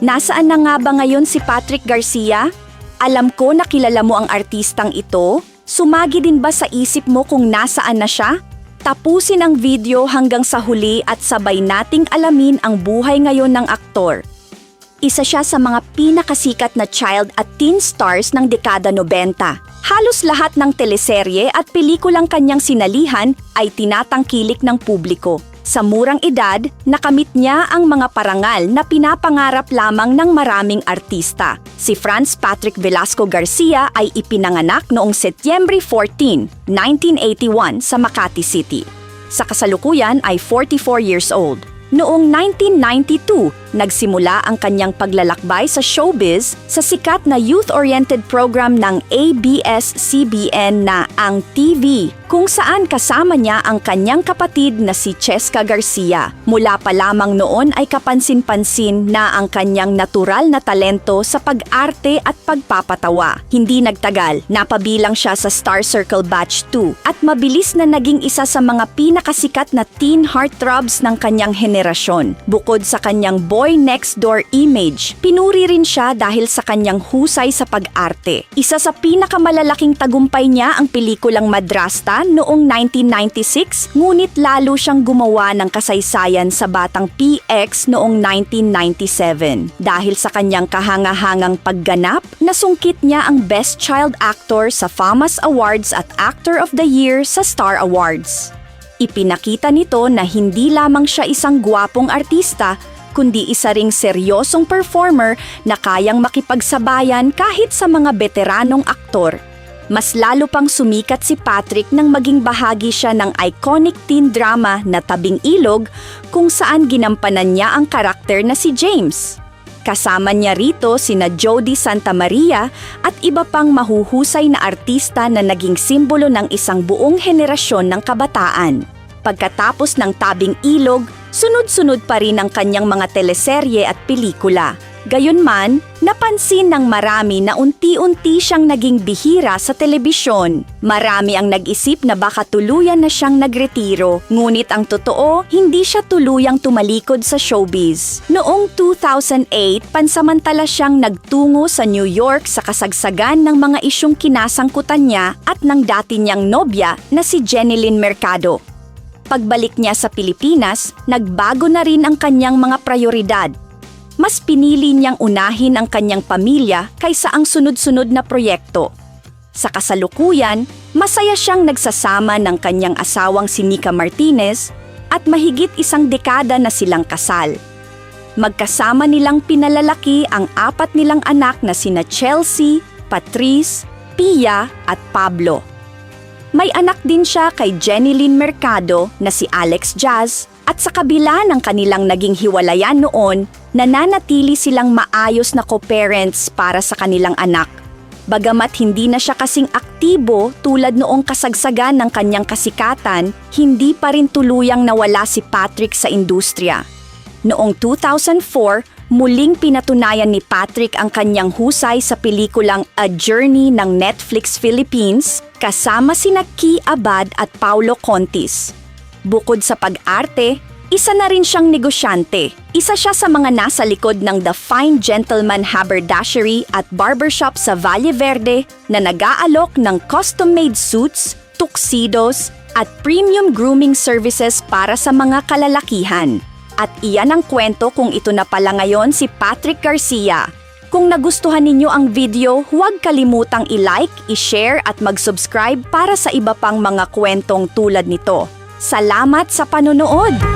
Nasaan na nga ba ngayon si Patrick Garcia? Alam ko na kilala mo ang artistang ito. Sumagi din ba sa isip mo kung nasaan na siya? Tapusin ang video hanggang sa huli at sabay nating alamin ang buhay ngayon ng aktor. Isa siya sa mga pinakasikat na child at teen stars ng dekada 90. Halos lahat ng teleserye at pelikulang kanyang sinalihan ay tinatangkilik ng publiko. Sa murang edad, nakamit niya ang mga parangal na pinapangarap lamang ng maraming artista. Si Franz Patrick Velasco Garcia ay ipinanganak noong Setyembre 14, 1981 sa Makati City. Sa kasalukuyan ay 44 years old. Noong 1992, nagsimula ang kanyang paglalakbay sa showbiz sa sikat na youth-oriented program ng ABS-CBN na Ang TV, kung saan kasama niya ang kanyang kapatid na si Cheska Garcia. Mula pa lamang noon ay kapansin-pansin na ang kanyang natural na talento sa pag-arte at pagpapatawa. Hindi nagtagal, napabilang siya sa Star Circle Batch 2 at mabilis na naging isa sa mga pinakasikat na teen heartthrobs ng kanyang henerasyon. Bukod sa kanyang boy next door image, pinuri rin siya dahil sa kanyang husay sa pag-arte. Isa sa pinakamalalaking tagumpay niya ang pelikulang Madrasta noong 1996, ngunit lalo siyang gumawa ng kasaysayan sa Batang PX noong 1997. Dahil sa kanyang kahangahangang pagganap, nasungkit niya ang Best Child Actor sa FAMAS Awards at Actor of the Year sa Star Awards. Ipinakita nito na hindi lamang siya isang gwapong artista, kundi isa ring seryosong performer na kayang makipagsabayan kahit sa mga veteranong aktor. Mas lalo pang sumikat si Patrick nang maging bahagi siya ng iconic teen drama na Tabing Ilog, kung saan ginampanan niya ang karakter na si James. Kasama niya rito sina Jody Santa Maria at iba pang mahuhusay na artista na naging simbolo ng isang buong henerasyon ng kabataan. Pagkatapos ng Tabing Ilog, sunod-sunod pa rin ang kanyang mga teleserye at pelikula. Gayunman, napansin ng marami na unti-unti siyang naging bihira sa telebisyon. Marami ang nag-isip na baka tuluyan na siyang nagretiro, ngunit ang totoo, hindi siya tuluyang tumalikod sa showbiz. Noong 2008, pansamantala siyang nagtungo sa New York sa kasagsagan ng mga isyung kinasangkutan niya at ng dati niyang nobya na si Jenilyn Mercado. Pagbalik niya sa Pilipinas, nagbago na rin ang kanyang mga prioridad. Mas pinili niyang unahin ang kanyang pamilya kaysa ang sunod-sunod na proyekto. Sa kasalukuyan, masaya siyang nagsasama ng kanyang asawang si Nika Martinez at mahigit isang dekada na silang kasal. Magkasama nilang pinalalaki ang 4 nilang anak na sina Chelsea, Patrice, Pia at Pablo. May anak din siya kay Jenilyn Mercado na si Alex Jazz at sa kabila ng kanilang naging hiwalayan noon, nananatili silang maayos na co-parents para sa kanilang anak. Bagamat hindi na siya kasing aktibo tulad noong kasagsagan ng kanyang kasikatan, hindi pa rin tuluyang nawala si Patrick sa industriya. Noong 2004, muling pinatunayan ni Patrick ang kanyang husay sa pelikulang A Journey ng Netflix Philippines kasama sina Key Abad at Paulo Contis. Bukod sa pag-arte, isa na rin siyang negosyante. Isa siya sa mga nasa likod ng The Fine Gentleman Haberdashery at Barbershop sa Valle Verde na nag-aalok ng custom-made suits, tuxedos at premium grooming services para sa mga kalalakihan. At iyan ang kwento kung ito na pala ngayon si Patrick Garcia. Kung nagustuhan ninyo ang video, huwag kalimutang i-like, i-share at mag-subscribe para sa iba pang mga kwentong tulad nito. Salamat sa panonood!